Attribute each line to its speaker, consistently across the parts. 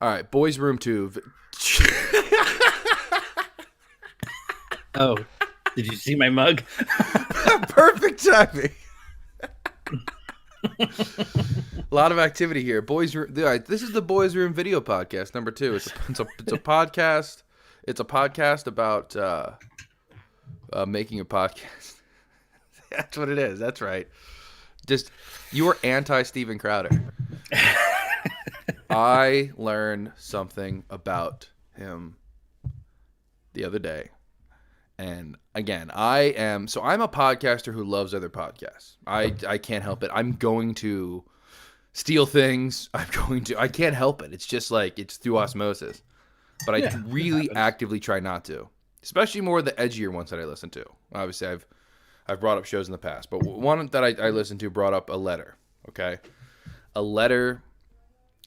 Speaker 1: All right, Boys Room 2.
Speaker 2: Oh, did you see my mug?
Speaker 1: Perfect timing. A lot of activity here. Boys Room. This is the Boys Room video podcast number 2. It's a podcast. It's a podcast about making a podcast. That's what it is. That's right. Just you are anti Steven Crowder. I learned something about him the other day. And again, I'm a podcaster who loves other podcasts. I can't help it. I'm going to steal things. I can't help it. It's just like, it's through osmosis. But I really actively try not to. Especially more the edgier ones that I listen to. Obviously, I've brought up shows in the past. But one that I listened to brought up a letter. Okay? A letter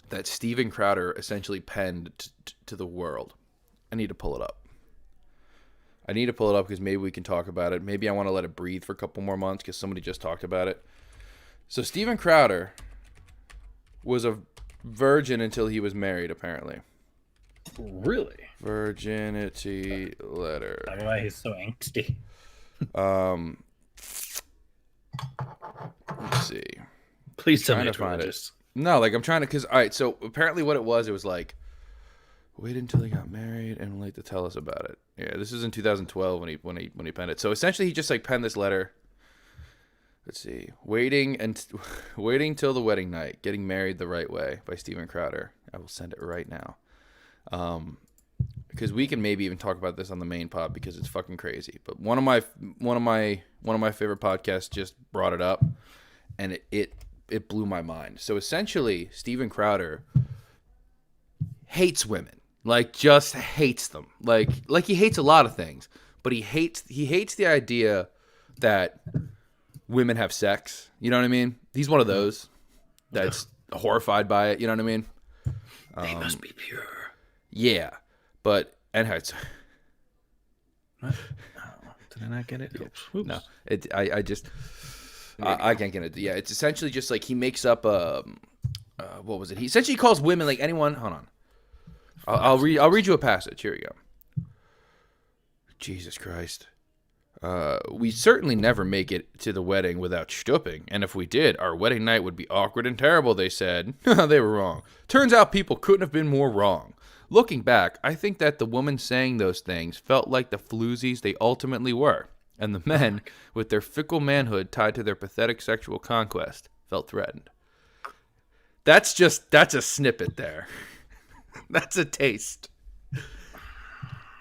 Speaker 1: that Steven Crowder essentially penned to the world. I need to pull it up. Because maybe we can talk about it. Maybe I want to let it breathe for a couple more months because somebody just talked about it. So Steven Crowder was a virgin until he was married, apparently.
Speaker 2: Really?
Speaker 1: Virginity letter.
Speaker 2: That's why he's so angsty.
Speaker 1: Let's see.
Speaker 2: Please tell me
Speaker 1: to
Speaker 2: it's
Speaker 1: find
Speaker 2: religious.
Speaker 1: it. No, like I'm trying to, because, all right, so apparently what it was like, wait until he got married and like to tell us about it. Yeah, this is in 2012 when he penned it. So essentially he just like penned this letter. Let's see. Waiting till the wedding night. Getting married the right way by Steven Crowder. I will send it right now. Because we can maybe even talk about this on the main pod because it's fucking crazy. But one of my favorite podcasts just brought it up, and it blew my mind. So essentially, Steven Crowder hates women. Like, just hates them. Like he hates a lot of things, but he hates the idea that women have sex. You know what I mean? He's one of those that's horrified by it. You know what I mean?
Speaker 2: They must be pure.
Speaker 1: Yeah, but anyhow,
Speaker 2: What? Did I not get it? Oops.
Speaker 1: No, I can't get it. Yeah, it's essentially just like he makes up what was it? He essentially calls women like anyone. Hold on. I'll read you a passage. Here we go. Jesus Christ. We certainly never make it to the wedding without stooping, and if we did, our wedding night would be awkward and terrible, they said. They were wrong. Turns out people couldn't have been more wrong. Looking back, I think that the woman saying those things felt like the floozies they ultimately were, and the men, with their fickle manhood tied to their pathetic sexual conquest, felt threatened. That's a snippet there. That's a taste.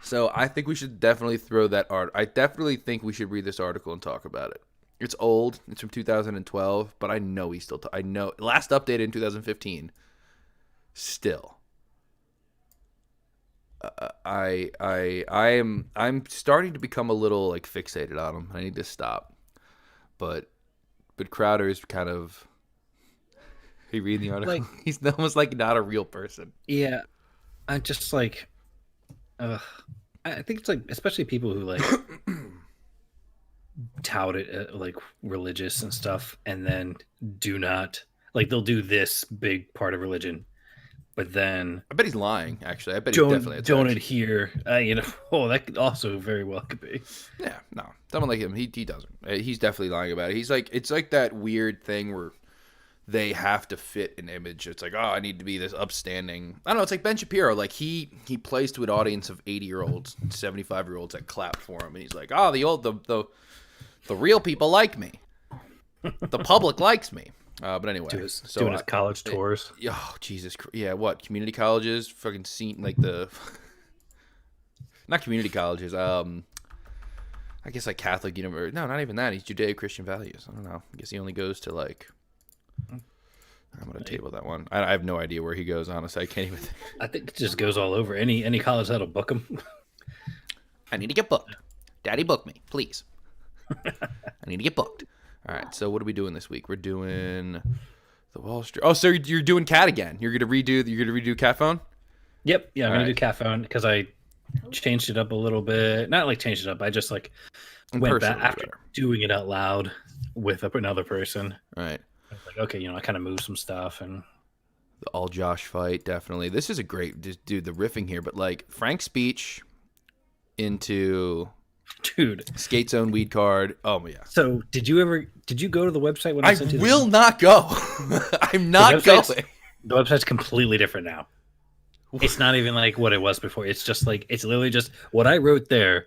Speaker 1: So I think we should definitely throw that art. I definitely think we should read this article and talk about it. It's old. It's from 2012, but I know he's still. I know last updated in 2015. Still, I'm starting to become a little like fixated on him. I need to stop. But Crowder is kind of. You read the article. Like, he's almost like not a real person.
Speaker 2: Yeah, I just like. I think it's like, especially people who like tout it like religious and stuff, and then do not like they'll do this big part of religion, but then
Speaker 1: I bet he's lying. Actually, I bet he definitely
Speaker 2: don't adhere. That could also very well could be.
Speaker 1: Yeah, no, someone like him, he doesn't. He's definitely lying about it. He's like, it's like that weird thing where they have to fit an image. It's like, oh, I need to be this upstanding. I don't know. It's like Ben Shapiro. Like he plays to an audience of 80-year-olds, 75-year-olds that clap for him, and he's like, oh, the real people like me. The public likes me. But anyway,
Speaker 2: doing his college tours.
Speaker 1: Oh, Jesus. Yeah, what? Community colleges? Fucking seen like the not community colleges. I guess like Catholic university. No, not even that. He's Judeo-Christian values. I don't know. I guess he only goes to like. I'm gonna table that one. I have no idea where he goes. Honestly, I can't even.
Speaker 2: I think it just goes all over. Any college that'll book him.
Speaker 1: I need to get booked. Daddy, book me, please. I need to get booked. All right. So what are we doing this week? We're doing the Wall Street. Oh, so you're doing Cat again? You're gonna redo Cat Phone?
Speaker 2: Yep. Yeah, I'm gonna do Cat Phone because I changed it up a little bit. Not like changed it up. I just like went back after doing it out loud with another person.
Speaker 1: Right.
Speaker 2: I was like, okay, I kind of moved some stuff and
Speaker 1: The all Josh fight, definitely. This is a great, dude. The riffing here, but like Frank's speech into
Speaker 2: Dude.
Speaker 1: Skate Zone weed card. Oh yeah.
Speaker 2: So did you go to the website when I sent you?
Speaker 1: I will not go. I'm not going.
Speaker 2: The website's completely different now. It's not even like what it was before. It's just like, it's literally just what I wrote there.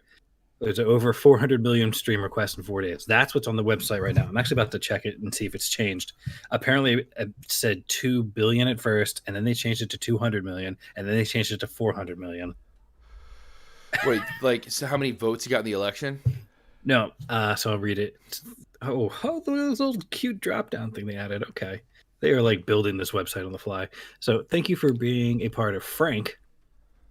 Speaker 2: There's over 400 million stream requests in 4 days. That's what's on the website right now. I'm actually about to check it and see if it's changed. Apparently, it said 2 billion at first, and then they changed it to 200 million, and then they changed it to 400 million.
Speaker 1: Wait, like, so how many votes you got in the election?
Speaker 2: No, so I'll read it. Oh, this little cute drop down thing they added. Okay. They are like building this website on the fly. So thank you for being a part of Frank.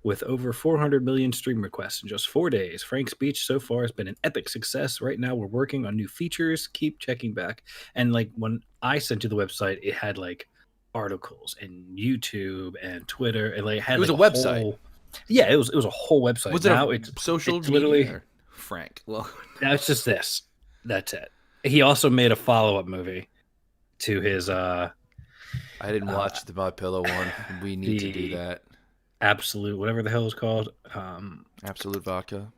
Speaker 2: With over 400 million stream requests in just 4 days, Frank's speech so far has been an epic success. Right now, we're working on new features. Keep checking back. And like when I sent you the website, it had like articles and YouTube and Twitter. And like had
Speaker 1: it was
Speaker 2: like
Speaker 1: a website.
Speaker 2: Yeah, it was a whole website.
Speaker 1: Was it
Speaker 2: now
Speaker 1: it's social
Speaker 2: it's
Speaker 1: media?
Speaker 2: Literally
Speaker 1: Or Frank. Well,
Speaker 2: now it's just this. That's it. He also made a follow-up movie to his.
Speaker 1: I didn't watch the My Pillow one. We need to do that.
Speaker 2: Absolute, whatever the hell it's called.
Speaker 1: Absolute Vodka.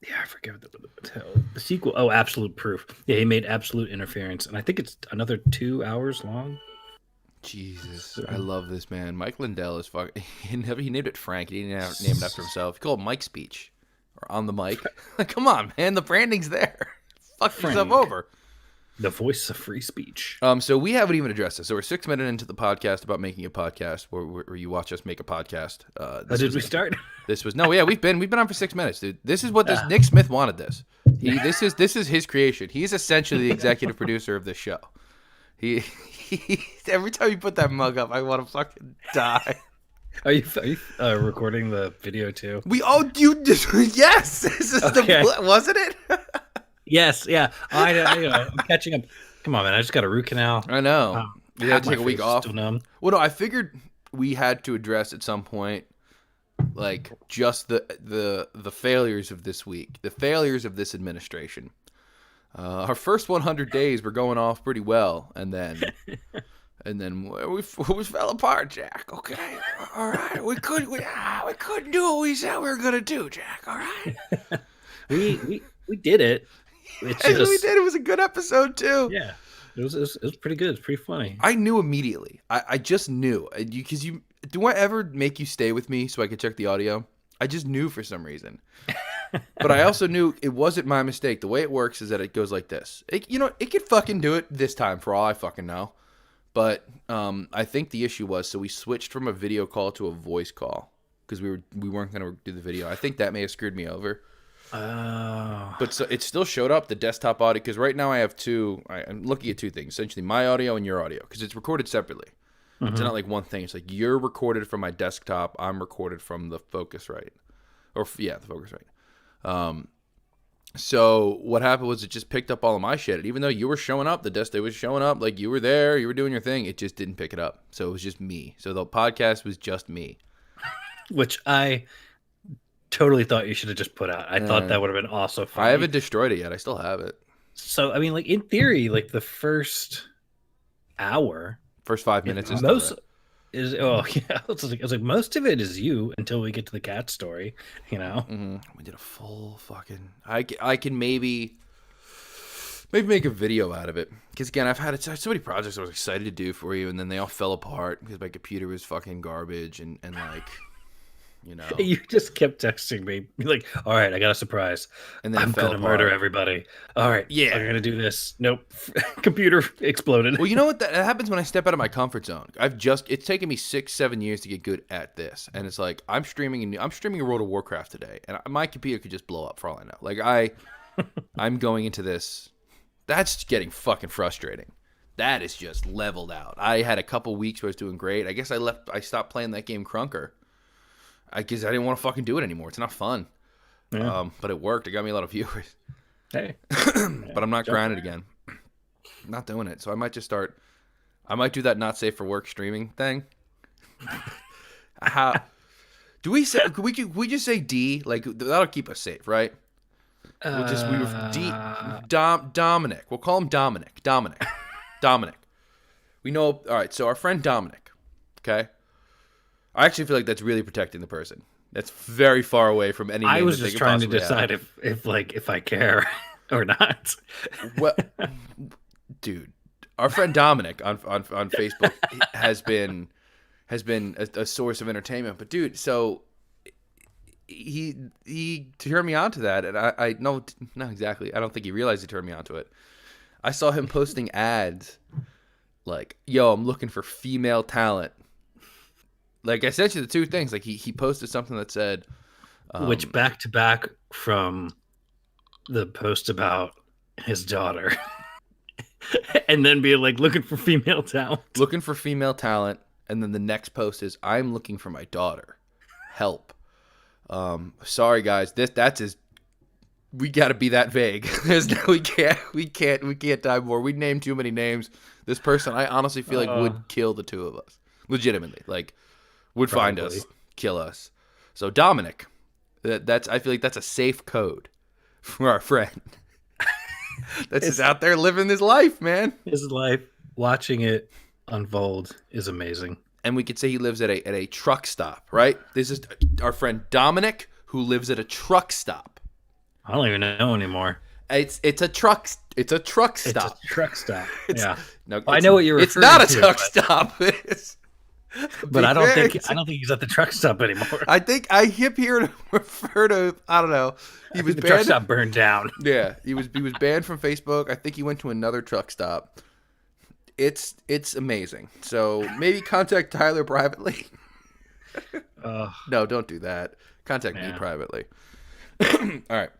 Speaker 2: Yeah, I forget what the hell. The sequel. Oh, Absolute Proof. Yeah, he made Absolute Interference, and I think it's another 2 hours long.
Speaker 1: Jesus, I love this man. Mike Lindell is fucking. He named it Frank. He didn't name it after himself. He called it Mike Speech or On the Mic. Come on, man. The branding's there. Fuck yourself over.
Speaker 2: The voice of free speech.
Speaker 1: So we haven't even addressed this. So we're 6 minutes into the podcast about making a podcast, where you watch us make a podcast.
Speaker 2: Did we start?
Speaker 1: This was no, yeah. We've been on for 6 minutes, dude. This is what this Nick Smith wanted. This is his creation. He's essentially the executive producer of this show. He every time you put that mug up, I want to fucking die.
Speaker 2: Are you recording the video too?
Speaker 1: Yes. This is
Speaker 2: okay.
Speaker 1: Wasn't it?
Speaker 2: Yes, yeah. I'm catching up. Come on, man. I just got a root canal.
Speaker 1: I know. We had to take a week off.
Speaker 2: Still numb.
Speaker 1: Well, no, I figured we had to address at some point, like, just the failures of this week, the failures of this administration. Our first 100 days were going off pretty well, and then we fell apart, Jack. Okay, all right. We couldn't do what we said we were gonna do, Jack. All right.
Speaker 2: we did it. It's
Speaker 1: we did. It was a good episode too.
Speaker 2: Yeah, it was pretty good. It's pretty funny.
Speaker 1: I knew immediately. I just knew because you. Do I ever make you stay with me so I could check the audio? I just knew for some reason. But I also knew it wasn't my mistake. The way it works is that it goes like this. It could fucking do it this time for all I fucking know. But I think the issue was, so we switched from a video call to a voice call because we weren't going to do the video. I think that may have screwed me over.
Speaker 2: Oh.
Speaker 1: But so it still showed up, the desktop audio, because right now I have I'm looking at two things, essentially my audio and your audio, because it's recorded separately. Mm-hmm. It's not like one thing. It's like you're recorded from my desktop, I'm recorded from the Focusrite. The Focusrite. So what happened was it just picked up all of my shit. And even though you were showing up, the desk was showing up, like you were there, you were doing your thing, it just didn't pick it up. So it was just me. So the podcast was just me.
Speaker 2: Which I totally thought you should have just put out. I thought that would have been also funny.
Speaker 1: I haven't destroyed it yet. I still have it.
Speaker 2: So, I mean, like, in theory, like, the first hour...
Speaker 1: First 5 minutes is
Speaker 2: most is I was like most of it is you until we get to the cat story, you know.
Speaker 1: Mm-hmm. We did a full fucking. I can maybe make a video out of it because again I've had so many projects I was excited to do for you and then they all fell apart because my computer was fucking garbage and like. You know,
Speaker 2: you just kept texting me like, all right, I got a surprise. And then I'm going to murder everybody. All right. Yeah. I'm going to do this. Nope. Computer exploded.
Speaker 1: Well, you know what? That happens when I step out of my comfort zone. It's taken me 6-7 years to get good at this. And it's like, I'm streaming a World of Warcraft today and my computer could just blow up for all I know. Like I'm going into this. That's getting fucking frustrating. That is just leveled out. I had a couple weeks where I was doing great. I guess I stopped playing that game Crunker. I guess I didn't want to fucking do it anymore. It's not fun. Yeah. But it worked. It got me a lot of viewers.
Speaker 2: Hey.
Speaker 1: But I'm not grinding again. I'm not doing it. So I might just start. I might do that not safe for work streaming thing. How do we say? Could we just say D? Like that'll keep us safe, right? Dominic. We'll call him Dominic. Dominic. We know. All right. So our friend Dominic. Okay. I actually feel like that's really protecting the person. That's very far away from any.
Speaker 2: I
Speaker 1: name
Speaker 2: was
Speaker 1: that they
Speaker 2: just
Speaker 1: could
Speaker 2: trying to
Speaker 1: possibly have.
Speaker 2: decide if I care or not.
Speaker 1: Well, dude, our friend Dominic on Facebook has been a source of entertainment. But dude, so he turned me on to that, and I no, not exactly. I don't think he realized he turned me on to it. I saw him posting ads like, "Yo, I'm looking for female talent." Like I sent you the two things. Like he posted something that said,
Speaker 2: Which back to back from the post about his daughter. And then being like looking for female talent.
Speaker 1: looking for female talent, and then the next post is, "I'm looking for my daughter. Help." Sorry guys, that's as we got to be that vague. we can't dive more. We named too many names. This person, I honestly feel like would kill the two of us, legitimately. Like, would find
Speaker 2: Probably.
Speaker 1: us, kill us. So Dominic, that's I feel like that's a safe code for our friend. That's just out there living his life, man.
Speaker 2: His life, watching it unfold is amazing.
Speaker 1: And we could say he lives at a truck stop, right? This is our friend Dominic, who lives at a truck stop.
Speaker 2: I don't even know anymore.
Speaker 1: It's a truck stop.
Speaker 2: It's a truck stop. Yeah.
Speaker 1: No,
Speaker 2: I know what you're
Speaker 1: It's
Speaker 2: referring
Speaker 1: not a
Speaker 2: to,
Speaker 1: truck
Speaker 2: but-
Speaker 1: stop.
Speaker 2: But I don't think he's at the truck stop anymore.
Speaker 1: I think I keep hearing him refer to. I don't know. He was
Speaker 2: The truck
Speaker 1: banned.
Speaker 2: stop burned down.
Speaker 1: Yeah, he was banned from Facebook. I think he went to another truck stop. It's amazing. So maybe contact Tyler privately. No, don't do that. Contact me
Speaker 2: Yeah.
Speaker 1: privately. All right.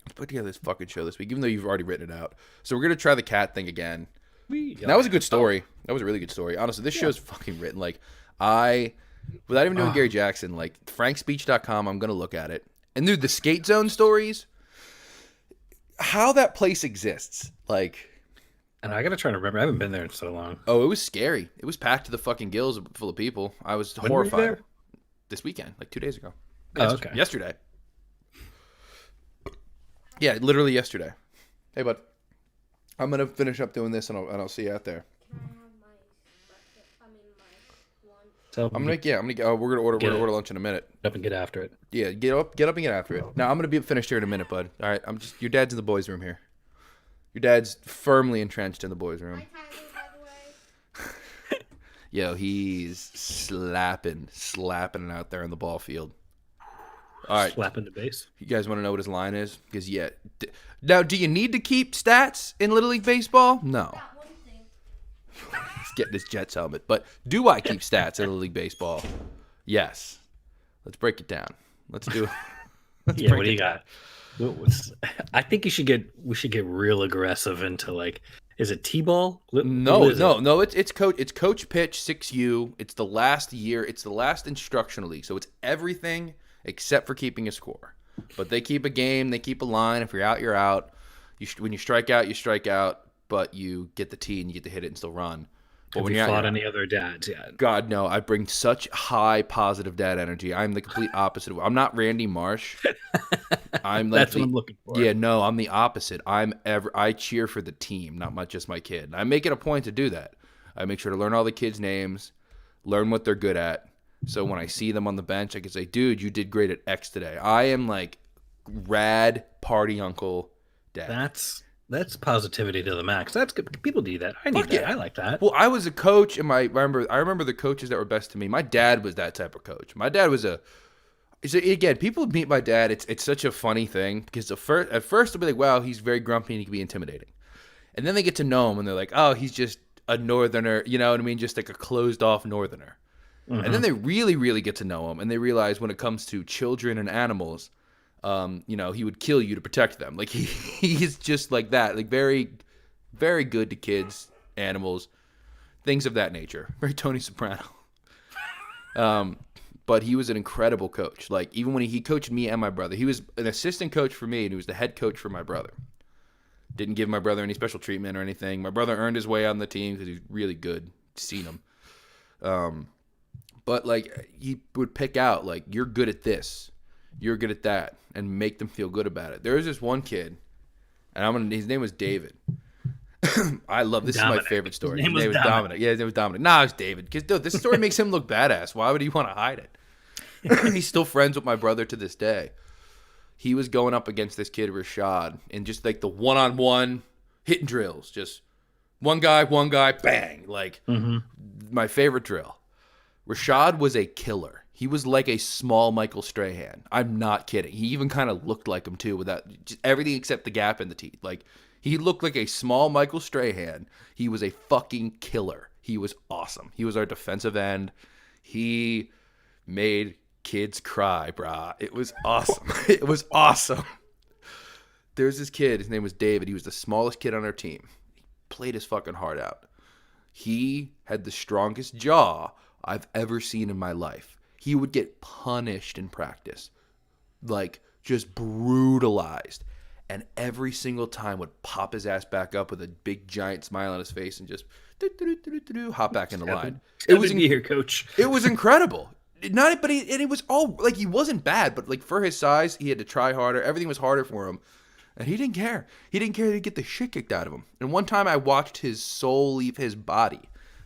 Speaker 1: Let's put together this fucking show this week, even though you've already written it out. So we're gonna try the cat thing again. That was a good story. That was a really good story. Honestly, this show's fucking written. Like, without even doing Gary Jackson, like, frankspeech.com, I'm going to look at it. And, dude, the Skate Zone stories, how that place exists. Like,
Speaker 2: And I gotta try to remember. I haven't been there in so long.
Speaker 1: oh, it was scary. It was packed to the fucking gills full of people. I was
Speaker 2: When were you
Speaker 1: horrified.
Speaker 2: there?
Speaker 1: This weekend, like 2 days ago.
Speaker 2: Oh, okay.
Speaker 1: Yesterday. Yeah, literally yesterday. Hey, bud. I'm going to finish up doing this, and I'll see you out there.
Speaker 3: Can I have my breakfast? I mean, my lunch.
Speaker 2: So
Speaker 1: We're gonna order lunch in a minute.
Speaker 2: up and get after it.
Speaker 1: Yeah, get up and get after it. Now I'm gonna be finished here in a minute, bud. All right, your dad's in the boys' room here. Your dad's firmly entrenched in the boys' room.
Speaker 3: Hi, Tyler, by the way.
Speaker 1: Yo, he's slapping it out there in the ball field. All right,
Speaker 2: Slapping the base.
Speaker 1: you guys want to know what his line is? Because now, do you need to keep stats in Little League baseball? No.
Speaker 3: Got one thing.
Speaker 1: He's getting his Jets helmet. But do I keep stats in Little League baseball? Yes. Let's break it down. Let's do it.
Speaker 2: Yeah, what do you got? I think we should get real aggressive into like, is it T-ball?
Speaker 1: No. It's coach pitch 6U. It's the last year. It's the last instructional league. So it's everything except for keeping a score. But they keep a game. They keep a line. If you're out, you're out. When you strike out, you strike out. But you get the tee and you get to hit it and still run. But
Speaker 2: Have
Speaker 1: when
Speaker 2: we
Speaker 1: you're out,
Speaker 2: fought
Speaker 1: you're out.
Speaker 2: any other dads yet?
Speaker 1: God, no. I bring such high positive dad energy. I'm the complete opposite. I'm not Randy Marsh. I'm like
Speaker 2: That's what I'm looking for.
Speaker 1: Yeah, no, I'm the opposite. I cheer for the team, not just my kid. And I make it a point to do that. I make sure to learn all the kids' names, learn what they're good at. So when I see them on the bench, I can say, "Dude, you did great at X today." I am like rad party uncle dad.
Speaker 2: That's positivity to the max. That's good. People do that. I need
Speaker 1: Fuck
Speaker 2: that.
Speaker 1: yeah.
Speaker 2: I like that.
Speaker 1: Well, I was a coach, and I remember the coaches that were best to me. My dad was that type of coach. My dad was again, people meet my dad. It's such a funny thing because at first they'll be like, "Wow, he's very grumpy and he can be intimidating," and then they get to know him and they're like, "Oh, he's just a northerner," you know what I mean? Just like a closed off northerner. And then they really, really get to know him, and they realize when it comes to children and animals, he would kill you to protect them. Like he's just like that, like very, very good to kids, animals, things of that nature. Very Tony Soprano. But he was an incredible coach. Like even when he coached me and my brother, he was an assistant coach for me, and he was the head coach for my brother. Didn't give my brother any special treatment or anything. My brother earned his way on the team because he's really good. Seen him. But like he would pick out like, you're good at this, you're good at that, and make them feel good about it. There was this one kid, and his name was David. I love this.
Speaker 2: Dominic.
Speaker 1: Is my favorite story.
Speaker 2: His name was
Speaker 1: Dominic. Yeah, his name was Dominic. Nah, it was David. Because this story makes him look badass. Why would he want to hide it? He's still friends with my brother to this day. He was going up against this kid Rashad, and just like the one-on-one hitting drills, just one guy, bang. Like my favorite drill. Rashad was a killer. He was like a small Michael Strahan. I'm not kidding. He even kind of looked like him too, without just everything except the gap in the teeth. Like he looked like a small Michael Strahan. He was a fucking killer. He was awesome. He was our defensive end. He made kids cry, brah. It was awesome. It was awesome. There's this kid. His name was David. He was the smallest kid on our team. He played his fucking heart out. He had the strongest jaw I've ever seen in my life. He would get punished in practice, like just brutalized, and every single time would pop his ass back up with a big giant smile on his face and just hop back in the line.
Speaker 2: It was here, coach.
Speaker 1: It was incredible. But it was all like he wasn't bad, but like for his size, he had to try harder. Everything was harder for him, and he didn't care. He didn't care to get the shit kicked out of him. And one time, I watched his soul leave his body.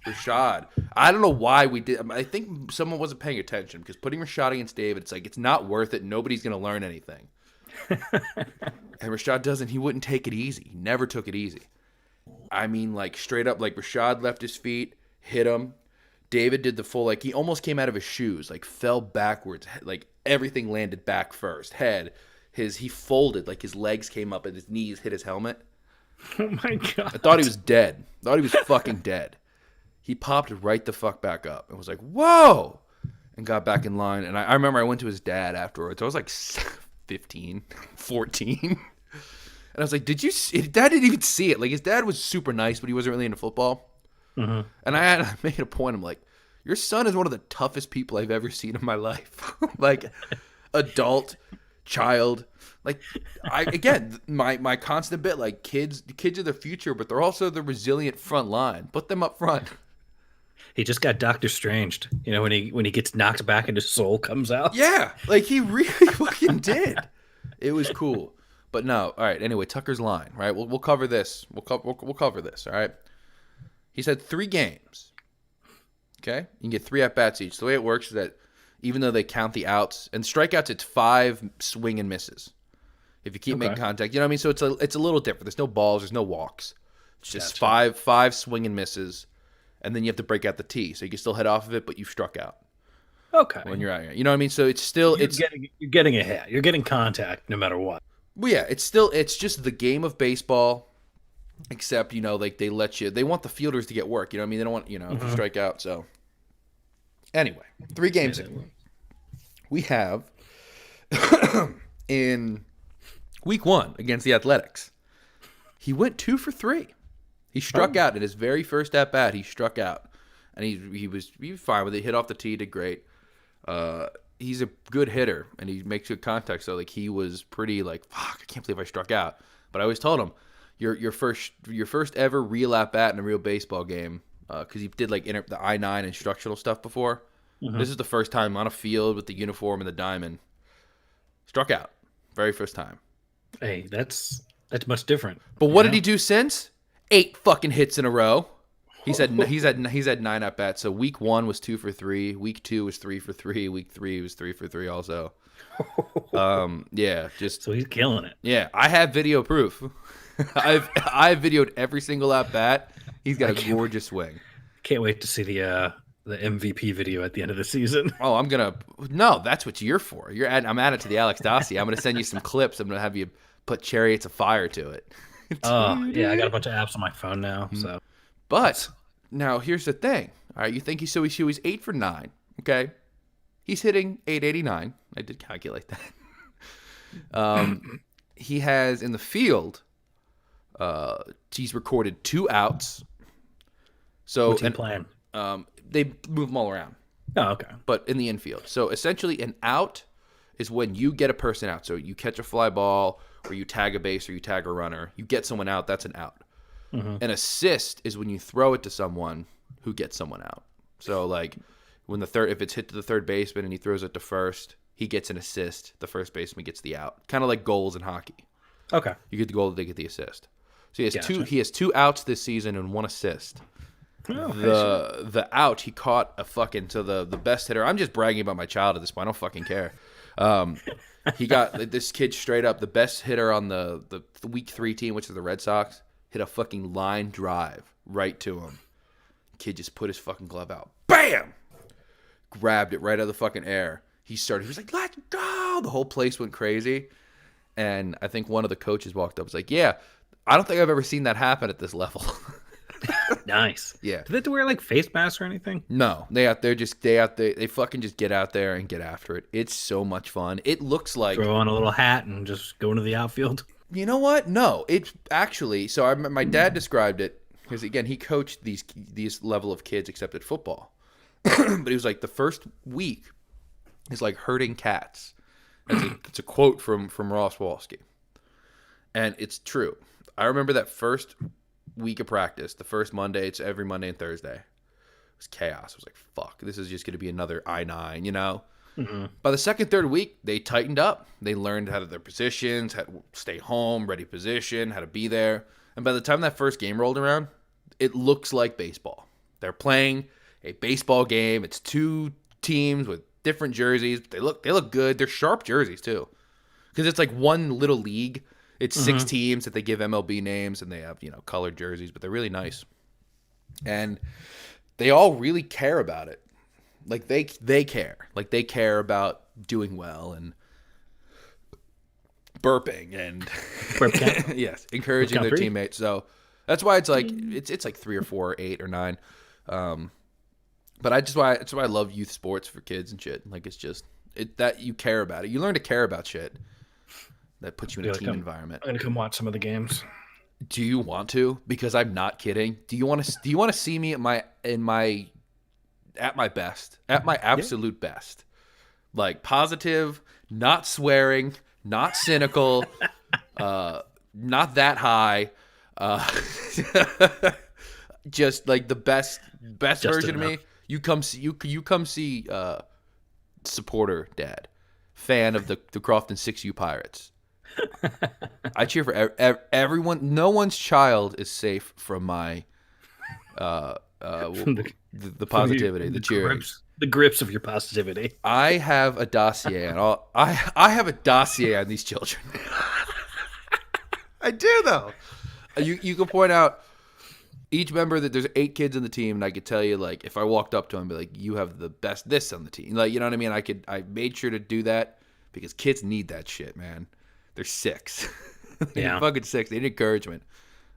Speaker 1: Rashad, I don't know why we did. I think someone wasn't paying attention because putting Rashad against David, it's like it's not worth it. Nobody's gonna learn anything. And Rashad doesn't. He wouldn't take it easy. He never took it easy. I mean, like straight up, like Rashad left his feet, hit him. David did the full, like he almost came out of his shoes, like fell backwards, like everything landed back first. Head, he folded, like his legs came up and his knees hit his helmet.
Speaker 2: Oh my god!
Speaker 1: I thought he was dead. I thought he was fucking dead. He popped right the fuck back up and was like, whoa, and got back in line. And I remember I went to his dad afterwards. I was like 15, 14. And I was like, did you see? Dad didn't even see it. Like his dad was super nice, but he wasn't really into football. And I had to make it a point. I'm like, your son is one of the toughest people I've ever seen in my life. Like adult, child. Like my constant bit, like kids are the future, but they're also the resilient front line. Put them up front.
Speaker 2: He just got Doctor Stranged. You know, when he gets knocked back and his soul comes out.
Speaker 1: Yeah, like he really fucking did. It was cool. But no, all right. Anyway, Tucker's line, right? We'll cover this. We'll cover this. All right. He's had 3 games. Okay, you can get 3 at bats each. The way it works is that even though they count the outs and strikeouts, it's 5 swing and misses. If you keep making contact, you know what I mean. So it's a little different. There's no balls. There's no walks. It's just five swing and misses, and then you have to break out the tee. So you can still head off of it, but you've struck out.
Speaker 2: Okay.
Speaker 1: When you're out here, you know what I mean. So it's still
Speaker 2: you're getting a hit. You're getting contact no matter what.
Speaker 1: Well, yeah, it's just the game of baseball, except like they want the fielders to get work. You know what I mean? They don't want to strike out. So anyway, 3 games in. We have in week 1 against the Athletics, he went 2 for 3. He struck out in his very first at bat. He struck out, and he was fine with it. He hit off the tee, did great. He's a good hitter, and he makes good contact. So like he was pretty like, fuck, I can't believe I struck out. But I always told him, your first ever real at bat in a real baseball game, because he did like the I-9 instructional stuff before. This is the first time on a field with the uniform and the diamond. Struck out, very first time.
Speaker 2: Hey, that's much different.
Speaker 1: But what did he do since? 8 fucking hits in a row. He's had 9 at bats. So week 1 was 2 for 3. Week 2 was 3 for 3. Week 3 was 3 for 3 also. Yeah, just
Speaker 2: so he's killing it.
Speaker 1: Yeah, I have video proof. I've videoed every single at bat. He's got a gorgeous swing.
Speaker 2: Can't wait to see the MVP video at the end of the season.
Speaker 1: Oh, no, that's what you're for. I'm adding to the Alex Dossie. I'm gonna send you some clips. I'm gonna have you put Chariots of Fire to it.
Speaker 2: Oh, yeah, I got a bunch of apps on my phone now. So,
Speaker 1: but now here's the thing. All right, you think he's 8 for 9. Okay, he's hitting 889. I did calculate that. He has in the field. He's recorded 2 outs. So
Speaker 2: what's he playing?
Speaker 1: They move them all around.
Speaker 2: Oh, okay.
Speaker 1: But in the infield. So essentially an out is when you get a person out. So you catch a fly ball or you tag a base or you tag a runner. You get someone out, that's an out. An assist is when you throw it to someone who gets someone out. So like when if it's hit to the third baseman and he throws it to first, he gets an assist. The first baseman gets the out. Kind of like goals in hockey.
Speaker 2: Okay.
Speaker 1: You get the goal, they get the assist. So
Speaker 2: Gotcha.
Speaker 1: he has 2 outs this season and 1 assist.
Speaker 2: Oh,
Speaker 1: The out he caught a fucking the best hitter. I'm just bragging about my child at this point. I don't fucking care. He got this kid straight up the best hitter on the week 3 team, which is the Red Sox. Hit a fucking line drive right to him. Kid just put his fucking glove out. Bam! Grabbed it right out of the fucking air. He was like, let's go! The whole place went crazy. And I think one of the coaches walked up and was like, yeah, I don't think I've ever seen that happen at this level.
Speaker 2: nice.
Speaker 1: Yeah.
Speaker 2: Do they have to wear like face masks or anything?
Speaker 1: No, they fucking just get out there and get after it. It's so much fun. It looks like,
Speaker 2: Throw on a little hat and just go into the outfield.
Speaker 1: you know what? No, it's actually, so my dad described it because again, he coached these level of kids except at football. But he was like, the first week is like herding cats. It's a quote from Ross Walsky. And it's true. I remember that first week of practice, the first Monday, it's every Monday and Thursday. It was chaos. I was like, fuck, this is just going to be another I-9, you know? Mm-hmm. By the second, third week, they tightened up. They learned how to their positions, how to stay home, ready position, how to be there. And by the time that first game rolled around, it looks like baseball. They're playing a baseball game. It's 2 teams with different jerseys. They look good. They're sharp jerseys too, because it's like one little league. It's 6 teams that they give MLB names, and they have colored jerseys, but they're really nice, and they all really care about it. Like they care. Like they care about doing well and burping and yes, encouraging their teammates. So that's why it's like it's like 3 or 4, 8 or 9. But that's why I love youth sports for kids and shit. Like it's just that you care about it. You learn to care about shit. That puts you in a team environment.
Speaker 2: I'm gonna come watch some of the games.
Speaker 1: Do you want to? Because I'm not kidding. Do you want to see me at my best, at my absolute best? Like positive, not swearing, not cynical, not that high. Just like the best just version enough. Of me. You come see supporter dad, fan of the Crofton 6U Pirates. I cheer for everyone. No one's child is safe from my the positivity, the cheering,
Speaker 2: the grips of your positivity.
Speaker 1: I have a dossier on I have a dossier on these children. I do though. You can point out each member that there's 8 kids in the team, and I could tell you, like, if I walked up to them, I'd be like, you have the best this on the team. Like, you know what I mean? I made sure to do that because kids need that shit, man. They're 6. They're fucking 6. They need encouragement.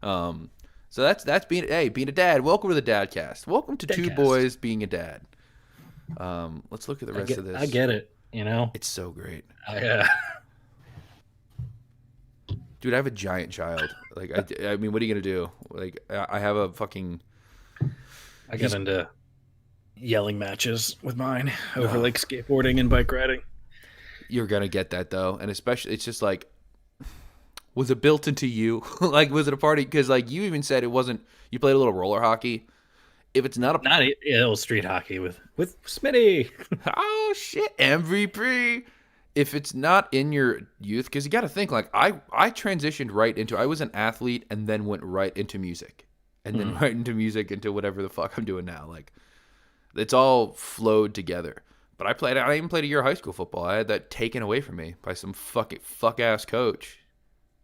Speaker 1: So that's being a dad. Welcome to the Dadcast. Welcome to 2 boys being a dad. Let's look at the rest of this.
Speaker 2: I get it.
Speaker 1: It's so great. Dude, I have a giant child. Like, I mean, what are you gonna do? Like, I have a fucking.
Speaker 2: I got into yelling matches with mine over like skateboarding and bike riding.
Speaker 1: You're gonna get that though, and especially it's just like, was it built into you? Like, was it a party? Because like you even said it wasn't. You played a little roller hockey. If it's not
Speaker 2: a little street hockey with Smitty.
Speaker 1: Oh shit, MVP. If it's not in your youth, because you got to think, like, I transitioned right into, I was an athlete and then went right into music. And then right into music into whatever the fuck I'm doing now. Like, it's all flowed together. But I even played a year of high school football. I had that taken away from me by some fuck-ass coach.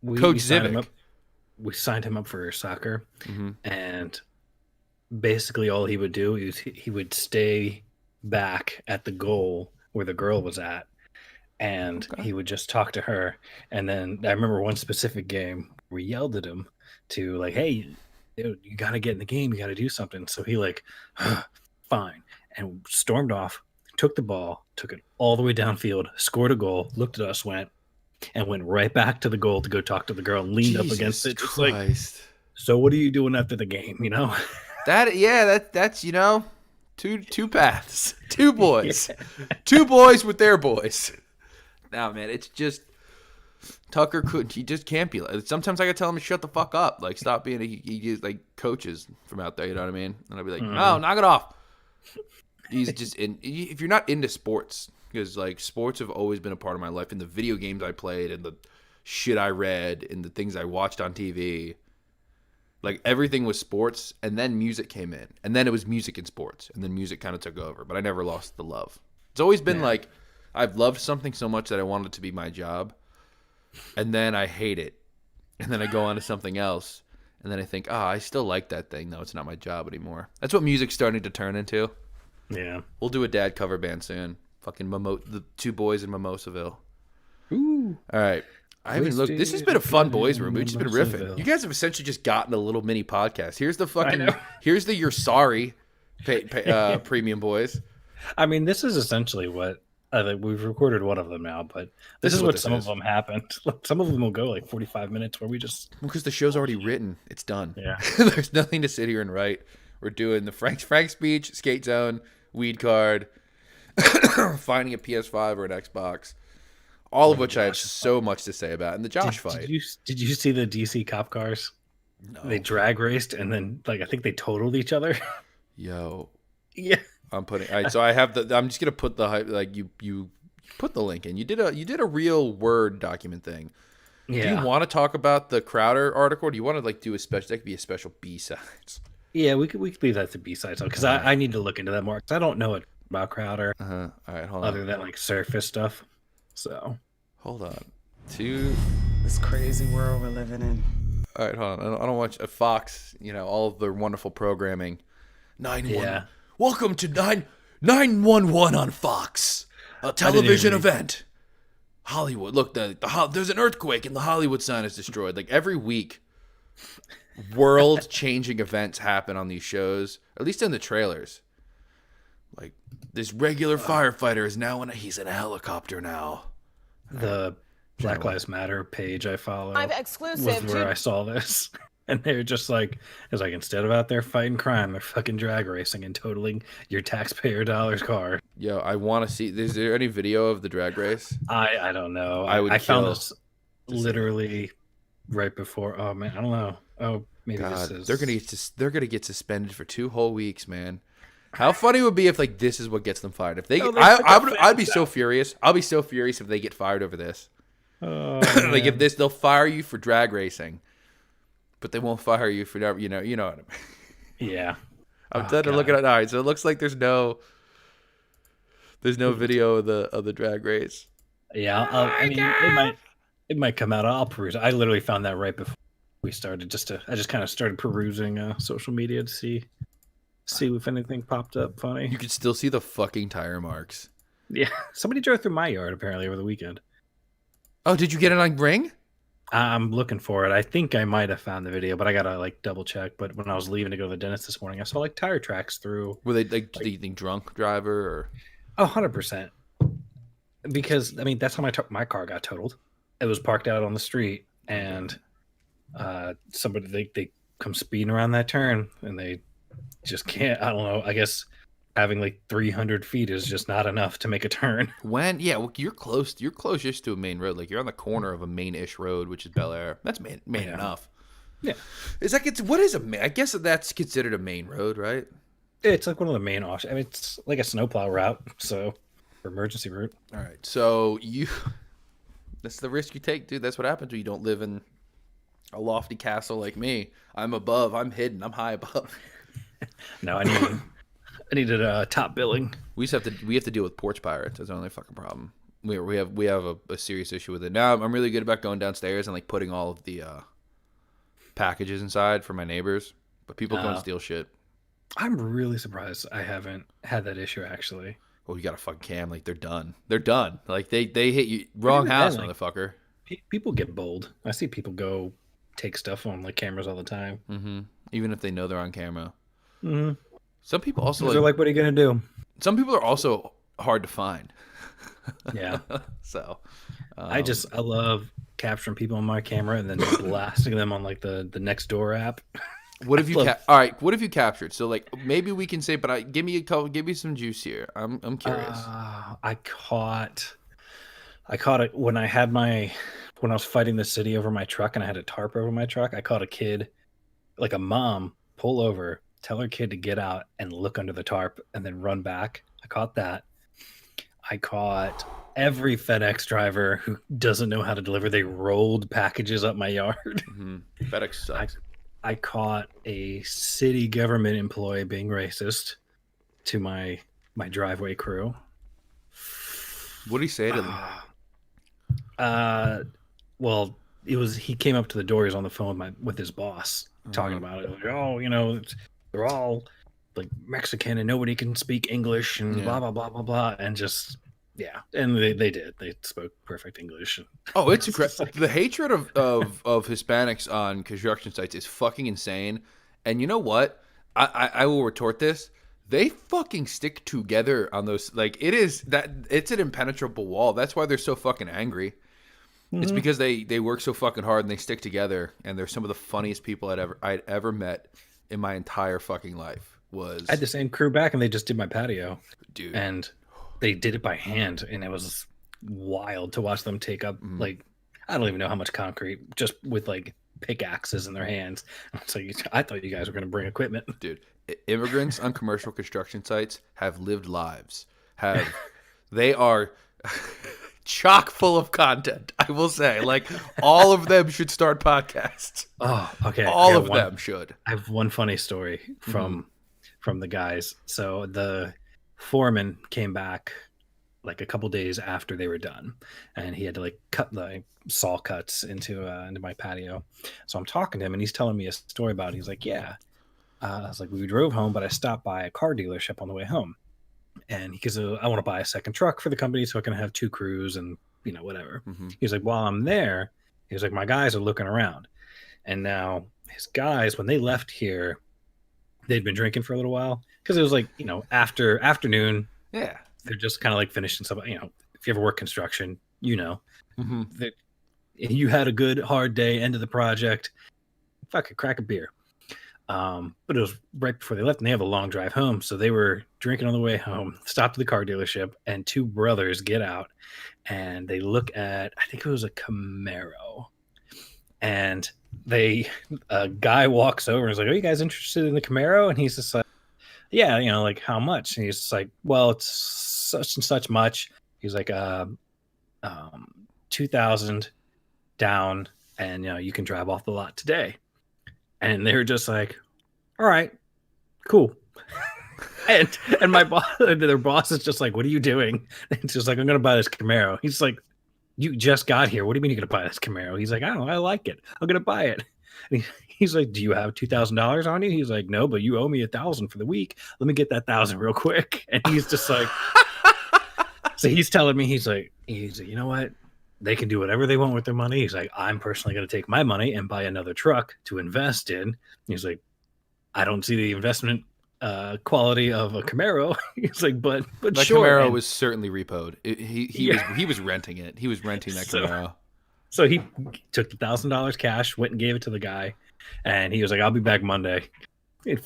Speaker 1: Coach Zivic.
Speaker 2: We signed him up for soccer. Mm-hmm. And basically all he would do is he would stay back at the goal where the girl was at. And he would just talk to her. And then I remember one specific game we yelled at him to like, hey, dude, you got to get in the game. You got to do something. So he like, fine. And stormed off, took the ball, took it all the way downfield, scored a goal, looked at us, went right back to the goal to go talk to the girl and leaned up against it. Just like, so what are you doing after the game?
Speaker 1: That's, two paths, 2 boys, 2 boys with their boys. No, man, it's just Tucker couldn't. He just can't be. Sometimes I gotta tell him to shut the fuck up. Like, stop being. He like coaches from out there. You know what I mean? And I'll be like, no, knock it off. He's just if you're not into sports, because like sports have always been a part of my life, and the video games I played, and the shit I read, and the things I watched on TV. Like everything was sports, and then music came in, and then it was music and sports, and then music kind of took over. But I never lost the love. It's always been like I've loved something so much that I wanted it to be my job, and then I hate it, and then I go on to something else, and then I think, I still like that thing. No, it's not my job anymore. That's what music's starting to turn into.
Speaker 2: Yeah.
Speaker 1: We'll do a dad cover band soon. Fucking the two boys in Mimosaville.
Speaker 2: Ooh.
Speaker 1: All right. I haven't looked. This has been a fun boys room. We've just been riffing. You guys have essentially just gotten a little mini podcast. Here's the fucking. Here's the you're sorry, premium boys.
Speaker 2: I mean, this is essentially what we've recorded one of them now, but this is what some of them happened. Some of them will go like 45 minutes where we just
Speaker 1: because the show's already written. It's done.
Speaker 2: Yeah.
Speaker 1: There's nothing to sit here and write. We're doing the Frank speech, skate zone, weed card, finding a PS5 or an Xbox. All of which I have so much to say about. And the Josh fight.
Speaker 2: Did you see the DC cop cars?
Speaker 1: No.
Speaker 2: They drag raced and then I think they totaled each other.
Speaker 1: Yo.
Speaker 2: Yeah.
Speaker 1: I'm putting. All right, so I have the. I'm just gonna put the you put the link in. You did a real Word document thing.
Speaker 2: Yeah.
Speaker 1: Do you want to talk about the Crowder article? Or do you want to do a special? That could be a special B-sides.
Speaker 2: Yeah, we could leave that to B-sides because I need to look into that more because I don't know it about Crowder.
Speaker 1: All right, hold on.
Speaker 2: Other than surface stuff. So
Speaker 1: hold on.
Speaker 4: This crazy world we're living in.
Speaker 1: All right, hold on. I don't watch Fox. All of their wonderful programming. 911.
Speaker 2: Yeah.
Speaker 1: Welcome to 911 on Fox, a television event. Hollywood. Look, there's an earthquake and the Hollywood sign is destroyed. Like every week, world-changing events happen on these shows. At least in the trailers. Like this regular firefighter is now he's in a helicopter now.
Speaker 2: The Black Lives Matter page I follow.
Speaker 5: I'm exclusive
Speaker 2: was where I saw this. And they're just it's instead of out there fighting crime, they're fucking drag racing and totaling your taxpayer dollars car.
Speaker 1: Yo, I want to see. Is there any video of the drag race?
Speaker 2: I don't know. I found this literally right before. Oh man, I don't know. Oh, maybe
Speaker 1: God,
Speaker 2: this is.
Speaker 1: they're gonna get suspended for 2 whole weeks, man. How funny it would be if this is what gets them fired. If I'd be so furious. I'll be so furious if they get fired over this.
Speaker 2: Oh,
Speaker 1: if they'll fire you for drag racing. But they won't fire you for you know what I mean.
Speaker 2: Yeah.
Speaker 1: I'm done to look at it. All right, so it looks like there's no video of the drag race.
Speaker 2: Yeah, it might come out. I'll peruse. I literally found that right before we started. I just kind of started perusing social media to see if anything popped up funny.
Speaker 1: You can still see the fucking tire marks.
Speaker 2: Yeah, somebody drove through my yard apparently over the weekend.
Speaker 1: Oh, did you get it on Ring?
Speaker 2: I'm looking for it. I think I might have found the video, but I gotta double check. But when I was leaving to go to the dentist this morning, I saw tire tracks through.
Speaker 1: Were they do you think drunk driver or?
Speaker 2: 100%. Because that's how my car got totaled. It was parked out on the street, and somebody they come speeding around that turn, and they just can't. I don't know. I guess having 300 feet is just not enough to make a turn.
Speaker 1: You're close. You're closest to a main road. You're on the corner of a main-ish road, which is Bel Air. That's main enough.
Speaker 2: Yeah.
Speaker 1: What is a main? I guess that's considered a main road, right?
Speaker 2: It's one of the main options. It's like a snowplow route, so emergency route.
Speaker 1: All right. So that's the risk you take, dude. That's what happens when you don't live in a lofty castle like me. I'm above. I'm hidden. I'm high above.
Speaker 2: No, I needed a top billing.
Speaker 1: We have to deal with porch pirates. That's the only fucking problem. We have a serious issue with it. Now I'm really good about going downstairs and putting all of the packages inside for my neighbors, but people come and steal shit.
Speaker 2: I'm really surprised I haven't had that issue actually.
Speaker 1: Well, you got a fucking cam. They're done. They're done. They hit you wrong house, motherfucker.
Speaker 2: People get bold. I see people go take stuff on cameras all the time.
Speaker 1: Mm-hmm. Even if they know they're on camera.
Speaker 2: Mm-hmm.
Speaker 1: Some people also
Speaker 2: they're what are you gonna do?
Speaker 1: Some people are also hard to find.
Speaker 2: Yeah.
Speaker 1: So,
Speaker 2: I love capturing people on my camera and then blasting them on the Nextdoor app.
Speaker 1: What have you? All right. What have you captured? So maybe we can say, but give me some juice here. I'm curious.
Speaker 2: I caught it when I was fighting the city over my truck and I had a tarp over my truck. I caught a kid, a mom, pull over. Tell her kid to get out and look under the tarp and then run back. I caught that. I caught every FedEx driver who doesn't know how to deliver. They rolled packages up my yard.
Speaker 1: Mm-hmm. FedEx sucks.
Speaker 2: I caught a city government employee being racist to my driveway crew.
Speaker 1: What did he say to them?
Speaker 2: Well, he came up to the door. He was on the phone with his boss talking about it. Like, oh, they're all like Mexican and nobody can speak English and blah blah blah blah blah, and just and they did. They spoke perfect English.
Speaker 1: Oh, it's incredible. The hatred of Hispanics on construction sites is fucking insane. And you know what? I will retort this. They fucking stick together on those. Like, it's an impenetrable wall. That's why they're so fucking angry. Mm-hmm. It's because they work so fucking hard and they stick together. And they're some of the funniest people I'd ever met in my entire fucking life. I
Speaker 2: had the same crew back, and they just did my patio,
Speaker 1: dude.
Speaker 2: And they did it by hand, and it was wild to watch them take up like, I don't even know how much concrete, just with like pickaxes in their hands. So I thought you guys were going to bring equipment,
Speaker 1: dude. Immigrants on commercial construction sites have lived lives. They are chock full of content. I will say, like, all of them should start podcasts.
Speaker 2: Oh, okay.
Speaker 1: All of them should.
Speaker 2: I have one funny story from the guys. So the foreman came back like a couple days after they were done, and he had to like cut the saw cuts into my patio. So I'm talking to him, and he's telling me a story about it. He's like, I was like, we drove home, but I stopped by a car dealership on the way home, and he goes, I want to buy a second truck for the company so I can have two crews and whatever. He's like, while I'm there, he was like, my guys are looking around, and now his guys, when they left here, they'd been drinking for a little while because it was like, after afternoon.
Speaker 1: Yeah.
Speaker 2: They're just kind of like finishing some, if you ever work construction, that you had a good hard day, end of the project, fucking crack a beer. But it was right before they left, and they have a long drive home. So they were drinking on the way home, stopped at the car dealership, and two brothers get out and they look at, I think it was a Camaro. And a guy walks over and is like, are you guys interested in the Camaro? And he's just like, yeah, like how much? And he's just like, well, it's such and such much. He's like, 2,000 down, and you can drive off the lot today. And they were just like, all right, cool. and my boss, their boss is just like, what are you doing? And it's just like, I'm gonna buy this Camaro. He's like, you just got here. What do you mean you're gonna buy this Camaro? He's like, I don't know, I like it. I'm gonna buy it. And he's like, do you have $2,000 on you? He's like, no, but you owe me $1,000 for the week. Let me get that 1,000 real quick. And he's just like, so he's telling me, he's like, you know what? They can do whatever they want with their money. He's like, I'm personally going to take my money and buy another truck to invest in. He's like, I don't see the investment quality of a Camaro. He's like, but
Speaker 1: that
Speaker 2: sure.
Speaker 1: Camaro was certainly repoed. He was renting it. He was renting that Camaro.
Speaker 2: So he took the $1,000 cash, went and gave it to the guy, and he was like, I'll be back Monday with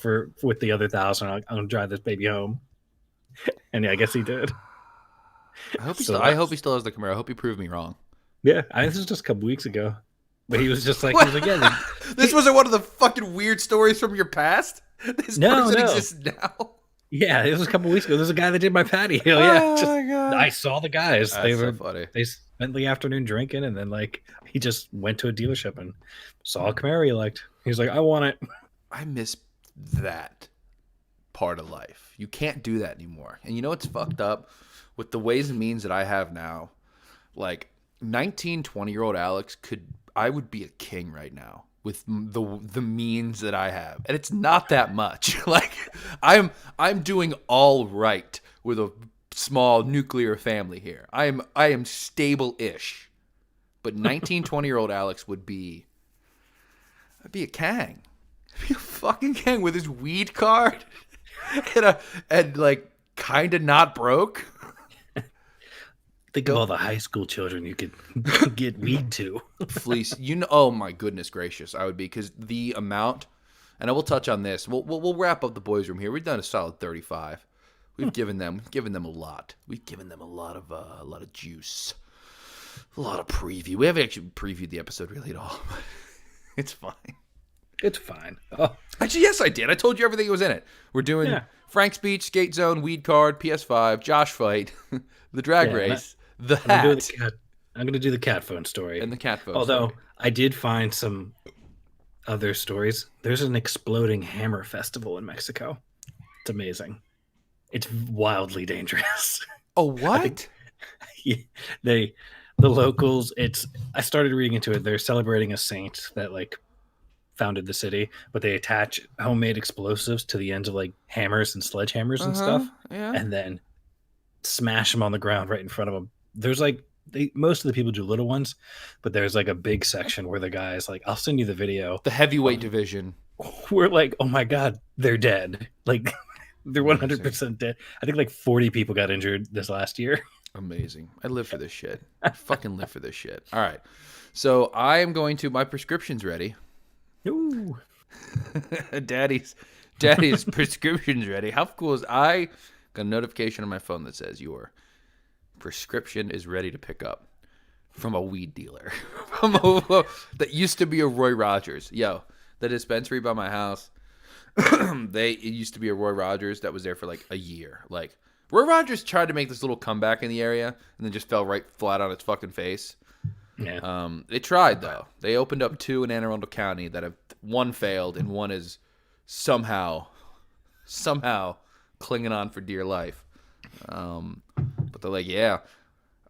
Speaker 2: the other 1,000. I'm gonna drive this baby home. And I guess he did.
Speaker 1: I hope he still has the Camaro. I hope he proved me wrong.
Speaker 2: Yeah, this was just a couple weeks ago. But he was just like, yeah.
Speaker 1: This wasn't one of the fucking weird stories from your past? This person exists now?
Speaker 2: Yeah, it was a couple weeks ago. There's a guy that did my patio.
Speaker 1: My God.
Speaker 2: I saw the guys.
Speaker 1: That's so funny.
Speaker 2: They spent the afternoon drinking, and then like he just went to a dealership and saw a Camaro he liked. He's like, I want it.
Speaker 1: I miss that part of life. You can't do that anymore. And you know what's fucked up? With the ways and means that I have now, like 19, 20-year-old Alex I would be a king right now with the means that I have. And it's not that much. Like I'm doing all right with a small nuclear family here. I am stable-ish. But 19, 20-year-old Alex I'd be a king. I'd be a fucking king with his weed card and like kind of not broke.
Speaker 2: Think of all the high school children you could get weed to.
Speaker 1: Fleece, oh my goodness gracious, I would be, because the amount, and I will touch on this. We'll wrap up the boys' room here. We've done a solid 35. We've given them a lot. We've given them a lot of juice, a lot of preview. We haven't actually previewed the episode really at all. It's fine.
Speaker 2: It's fine. Oh.
Speaker 1: Actually, yes, I did. I told you everything that was in it. We're doing Frank's Beach, Skate Zone, Weed Card, PS5, Josh Fight, the Drag Race. The hat.
Speaker 2: I'm going to do the cat phone story.
Speaker 1: And the cat phone
Speaker 2: Although
Speaker 1: story.
Speaker 2: I did find some other stories, there's an exploding hammer festival in Mexico. It's amazing. It's wildly dangerous.
Speaker 1: Oh, what?
Speaker 2: they the locals, I started reading into it. They're celebrating a saint that like founded the city, but they attach homemade explosives to the ends of like hammers and sledgehammers and stuff,
Speaker 1: Yeah.
Speaker 2: and then smash them on the ground right in front of them. There's like most of the people do little ones, but there's like a big section where the guys like, I'll send you the video.
Speaker 1: The heavyweight division.
Speaker 2: We're like, oh my god, they're dead. Like they're 100% dead. I think like 40 people got injured this last year.
Speaker 1: Amazing. I live for this shit. I fucking live for this shit. All right. So I am going to, my prescription's ready.
Speaker 2: Ooh.
Speaker 1: Daddy's prescription's ready. How cool is I got a notification on my phone that says your prescription is ready to pick up from a weed dealer that used to be a Roy Rogers. Yo, the dispensary by my house, it used to be a Roy Rogers that was there for like a year. Like Roy Rogers tried to make this little comeback in the area and then just fell right flat on its fucking face.
Speaker 2: Yeah.
Speaker 1: They tried though. They opened up 2 in Anne Arundel County that have, one failed and one is somehow clinging on for dear life. But they're like, yeah.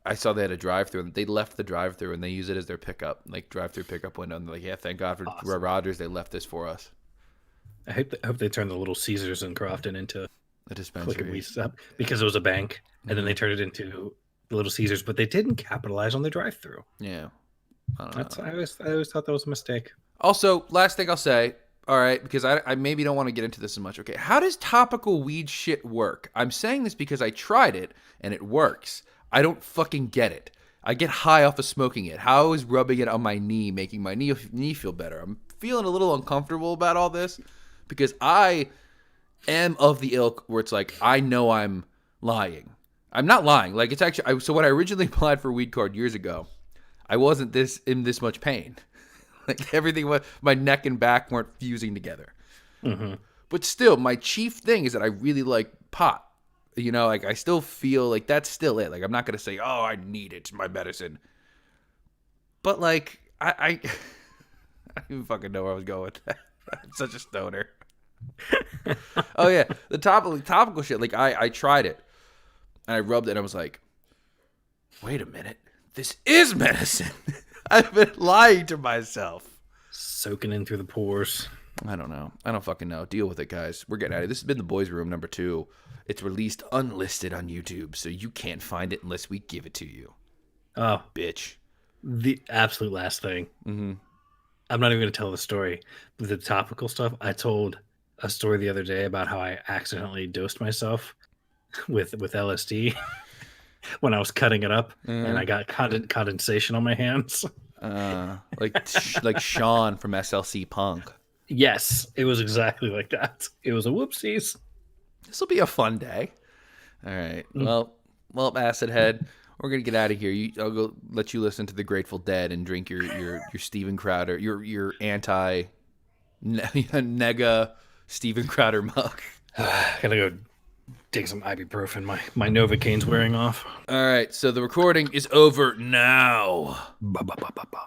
Speaker 1: I saw they had a drive-through and they left the drive-through and they use it as their pickup, like drive-through pickup window. And they're like, yeah, thank God for Roy Rogers. They left this for us.
Speaker 2: I hope they turn the Little Caesars in Crofton into
Speaker 1: The
Speaker 2: like a
Speaker 1: dispensary.
Speaker 2: weed stop because it was a bank, and then they turned it into the Little Caesars, but they didn't capitalize on the drive-through.
Speaker 1: Yeah. I don't know.
Speaker 2: That's I always thought that was a mistake.
Speaker 1: Also, last thing I'll say, all right, because I maybe don't want to get into this as much. Okay, how does topical weed shit work? I'm saying this because I tried it and it works. I don't fucking get it. I get high off of smoking it. How is rubbing it on my knee making my knee feel better? I'm feeling a little uncomfortable about all this because I am of the ilk where it's like I know I'm lying. I'm not lying. Like it's actually so when I originally applied for a weed card years ago, I wasn't in this much pain. Like everything was, my neck and back weren't fusing together.
Speaker 2: Mm-hmm.
Speaker 1: But still, my chief thing is that I really like pot. You know, like I still feel like that's still it. Like I'm not gonna say, oh, I need it, it's my medicine. But like I don't even fucking know where I was going with that. I'm such a stoner. Oh yeah, the topical shit. Like I tried it and I rubbed it and I was like, wait a minute, this is medicine. I've been lying to myself.
Speaker 2: Soaking in through the pores.
Speaker 1: I don't know. I don't fucking know. Deal with it, guys. We're getting out of here. This has been The Boys Room number 2. It's released unlisted on YouTube, so you can't find it unless we give it to you.
Speaker 2: Oh,
Speaker 1: Bitch.
Speaker 2: the absolute last thing.
Speaker 1: Mm-hmm.
Speaker 2: I'm not even going to tell the story. But the topical stuff, I told a story the other day about how I accidentally dosed myself with LSD when I was cutting it up, and I got condensation on my hands.
Speaker 1: Like Sean from SLC Punk.
Speaker 2: Yes, it was exactly like that. It was a whoopsies.
Speaker 1: This will be a fun day. All right. Well, Acid Head, we're gonna get out of here. I'll go let you listen to the Grateful Dead and drink your Steven Crowder, your anti nega Steven Crowder mug.
Speaker 2: Gotta go take some ibuprofen. My Novocaine's wearing off.
Speaker 1: All right. So the recording is over now.
Speaker 2: Ba, ba, ba, ba, ba.